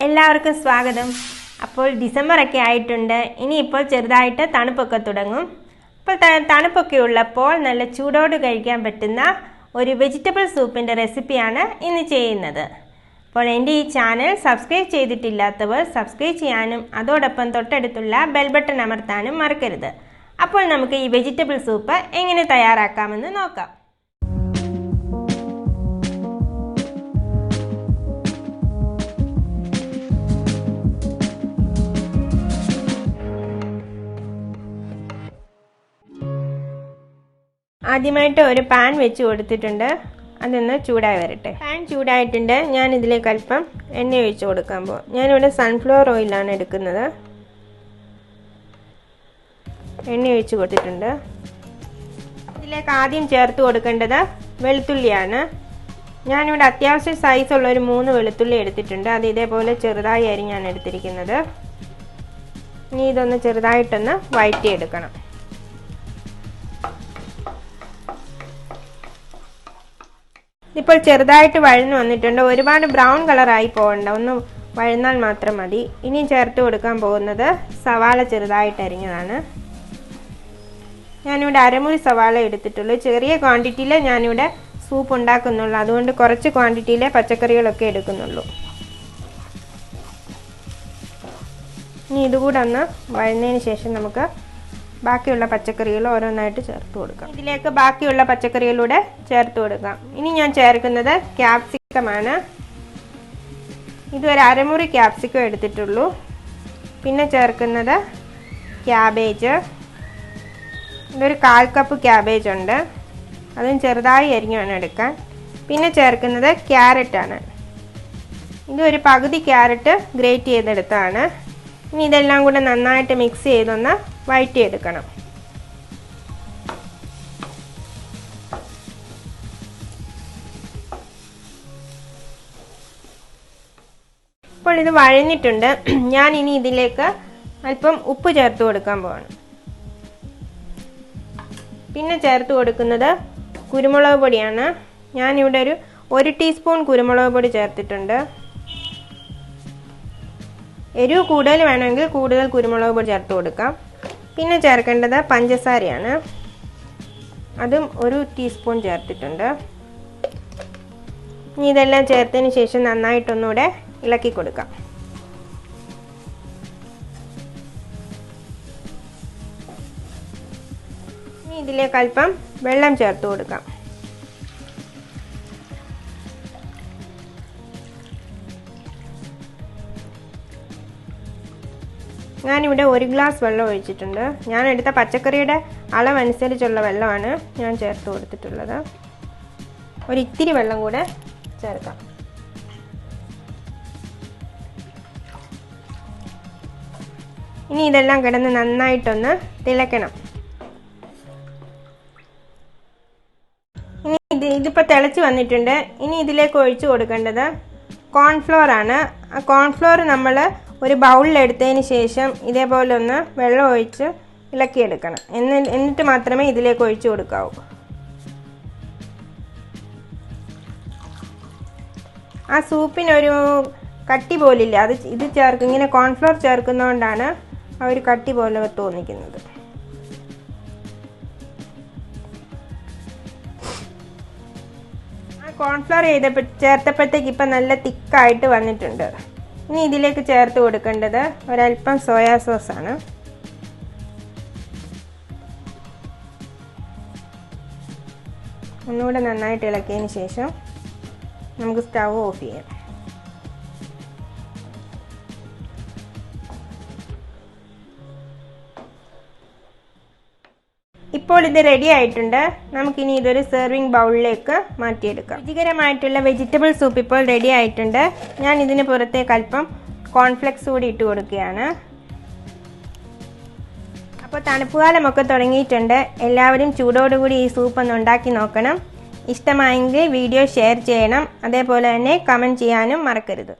എല്ലാവർക്കും സ്വാഗതം. അപ്പോൾ ഡിസംബർ ഒക്കെ ആയിട്ടുണ്ട്. ഇനിയിപ്പോൾ ചെറുതായിട്ട് തണുപ്പൊക്കെ തുടങ്ങും. അപ്പോൾ തണുപ്പൊക്കെ ഉള്ളപ്പോൾ നല്ല ചൂടോട് കഴിക്കാൻ പറ്റുന്ന ഒരു വെജിറ്റബിൾ സൂപ്പിൻ്റെ റെസിപ്പിയാണ് ഇന്ന് ചെയ്യുന്നത്. അപ്പോൾ എൻ്റെ ഈ ചാനൽ സബ്സ്ക്രൈബ് ചെയ്തിട്ടില്ലാത്തവർ സബ്സ്ക്രൈബ് ചെയ്യാനും അതോടൊപ്പം തൊട്ടടുത്തുള്ള ബെൽ ബട്ടൺ അമർത്താനും മറക്കരുത്. അപ്പോൾ നമുക്ക് ഈ വെജിറ്റബിൾ സൂപ്പ് എങ്ങനെ തയ്യാറാക്കാമെന്ന് നോക്കാം. ആദ്യമായിട്ട് ഒരു പാൻ വെച്ച് കൊടുത്തിട്ടുണ്ട്. അതൊന്ന് ചൂടായി വരട്ടെ. പാൻ ചൂടായിട്ടുണ്ട്. ഞാൻ ഇതിലേക്ക് അല്പം എണ്ണ ഒഴിച്ച് കൊടുക്കാൻ പോകും. ഞാനിവിടെ സൺഫ്ലവർ ഓയിലാണ് എടുക്കുന്നത്. എണ്ണ ഒഴിച്ച് കൊടുത്തിട്ടുണ്ട്. ഇതിലേക്ക് ആദ്യം ചേർത്ത് കൊടുക്കേണ്ടത് വെളുത്തുള്ളിയാണ്. ഞാനിവിടെ അത്യാവശ്യം സൈസുള്ള ഒരു 3 വെളുത്തുള്ളി എടുത്തിട്ടുണ്ട്. അത് ഇതേപോലെ ചെറുതായി അരിഞ്ഞാണ് എടുത്തിരിക്കുന്നത്. ഇനി ഇതൊന്ന് ചെറുതായിട്ടൊന്ന് വഴറ്റിയെടുക്കണം. ഇപ്പോൾ ചെറുതായിട്ട് വഴന്നു വന്നിട്ടുണ്ട്. ഒരുപാട് ബ്രൗൺ കളറായി പോകണ്ട, ഒന്ന് വഴന്നാൽ മാത്രം മതി. ഇനി ചേർത്ത് കൊടുക്കാൻ പോകുന്നത് സവാള ചെറുതായിട്ട് അരിഞ്ഞതാണ്. ഞാനിവിടെ അരമുറി സവാള എടുത്തിട്ടുള്ളൂ. ചെറിയ ക്വാണ്ടിറ്റിയിൽ ഞാനിവിടെ സൂപ്പ് ഉണ്ടാക്കുന്നുള്ളൂ. അതുകൊണ്ട് കുറച്ച് ക്വാണ്ടിറ്റിയിലെ പച്ചക്കറികളൊക്കെ എടുക്കുന്നുള്ളൂ. ഇനി ഇതുകൂടെ ഒന്ന് വഴന്നതിന് ശേഷം നമുക്ക് ബാക്കിയുള്ള പച്ചക്കറികൾ ഓരോന്നായിട്ട് ചേർത്ത് കൊടുക്കാം. ഇതിലേക്ക് ബാക്കിയുള്ള പച്ചക്കറികളൂടെ ചേർത്ത് കൊടുക്കാം. ഇനി ഞാൻ ചേർക്കുന്നത് ക്യാപ്സിക്കമാണ്. ഇതൊരു അരമുറി ക്യാപ്സിക്കം എടുത്തിട്ടുള്ളൂ. പിന്നെ ചേർക്കുന്നത് ക്യാബേജ്. ഇതൊരു 1/4 കപ്പ് ക്യാബേജ് ഉണ്ട്. അതും ചെറുതായി അരിഞ്ഞ് വേണം എടുക്കാൻ. പിന്നെ ചേർക്കുന്നത് ക്യാരറ്റാണ്. ഇതൊരു പകുതി ക്യാരറ്റ് ഗ്രേറ്റ് ചെയ്തെടുത്താണ്. ഇനി ഇതെല്ലാം കൂടെ നന്നായിട്ട് മിക്സ് ചെയ്തൊന്ന് വഴറ്റിയെടുക്കണം. ഇപ്പോൾ ഇത് വഴഞ്ഞിട്ടുണ്ട്. ഞാൻ ഇനി ഇതിലേക്ക് അല്പം ഉപ്പ് ചേർത്ത് കൊടുക്കാൻ പോവാണ്. പിന്നെ ചേർത്ത് കൊടുക്കുന്നത് കുരുമുളക് പൊടിയാണ്. ഞാനിവിടെ ഒരു 1 ടീസ്പൂൺ കുരുമുളക് പൊടി ചേർത്തിട്ടുണ്ട്. എരിവ് കൂടുതൽ വേണമെങ്കിൽ കൂടുതൽ കുരുമുളക് പൊടി ചേർത്ത് കൊടുക്കാം. പിന്നെ ചേർക്കേണ്ടത് പഞ്ചസാരയാണ്. അതും 1 ടീസ്പൂൺ ചേർത്തിട്ടുണ്ട്. ഇനി ഇതെല്ലാം ചേർത്തതിന് ശേഷം നന്നായിട്ടൊന്നുകൂടെ ഇളക്കി കൊടുക്കാം. ഇനി ഇതിലേക്ക് അല്പം വെള്ളം ചേർത്ത് കൊടുക്കാം. ഞാനിവിടെ 1 ഗ്ലാസ് വെള്ളം ഒഴിച്ചിട്ടുണ്ട്. ഞാൻ എടുത്ത പച്ചക്കറിയുടെ അളവനുസരിച്ചുള്ള വെള്ളമാണ് ഞാൻ ചേർത്ത് കൊടുത്തിട്ടുള്ളത്. ഒരിത്തിരി വെള്ളം കൂടെ ചേർക്കാം. ഇനി ഇതെല്ലാം കിടന്ന് നന്നായിട്ടൊന്ന് തിളയ്ക്കണം. ഇനി ഇതിപ്പോൾ തിളച്ച് വന്നിട്ടുണ്ട്. ഇനി ഇതിലേക്ക് ഒഴിച്ചു കൊടുക്കേണ്ടത് കോൺഫ്ലോർ ആണ്. ആ കോൺഫ്ലോർ നമ്മൾ ഒരു ബൗളിൽ എടുത്തതിന് ശേഷം ഇതേപോലെ ഒന്ന് വെള്ളം ഒഴിച്ച് ഇളക്കിയെടുക്കണം. എന്നിട്ട് മാത്രമേ ഇതിലേക്ക് ഒഴിച്ചു കൊടുക്കാവൂ. ആ സൂപ്പിനൊരു കട്ടി പോലില്ല. ഇത് ഇങ്ങനെ കോൺഫ്ലോർ ചേർക്കുന്നതുകൊണ്ടാണ് ആ ഒരു കട്ടി പോലെ തോന്നിക്കുന്നത്. ആ കോൺഫ്ലോർ ചേർത്തപ്പോഴത്തേക്ക് ഇപ്പം നല്ല തിക്കായിട്ട് വന്നിട്ടുണ്ട്. ഇനി ഇതിലേക്ക് ചേർത്ത് കൊടുക്കേണ്ടത് ഒരല്പം സോയാ സോസാണ്. ഒന്നുകൂടെ നന്നായിട്ട് ഇളക്കിയതിന് ശേഷം നമുക്ക് സ്റ്റവ് ഓഫ് ചെയ്യാം. ഇപ്പോൾ ഇത് റെഡി ആയിട്ടുണ്ട്. നമുക്കിനി ഇതൊരു സെർവിങ് ബൗളിലേക്ക് മാറ്റിയെടുക്കാം. രുചികരമായിട്ടുള്ള വെജിറ്റബിൾ സൂപ്പ് ഇപ്പോൾ റെഡി ആയിട്ടുണ്ട്. ഞാൻ ഇതിന് പുറത്തേക്ക് അല്പം കോൺഫ്ലെക്സ് കൂടി ഇട്ട് കൊടുക്കുകയാണ്. അപ്പോൾ തണുപ്പുകാലമൊക്കെ തുടങ്ങിയിട്ടുണ്ട്. എല്ലാവരും ചൂടോടുകൂടി ഈ സൂപ്പ് ഒന്ന് ഉണ്ടാക്കി നോക്കണം. ഇഷ്ടമായെങ്കിൽ വീഡിയോ ഷെയർ ചെയ്യണം. അതേപോലെ തന്നെ കമൻറ്റ് ചെയ്യാനും മറക്കരുത്.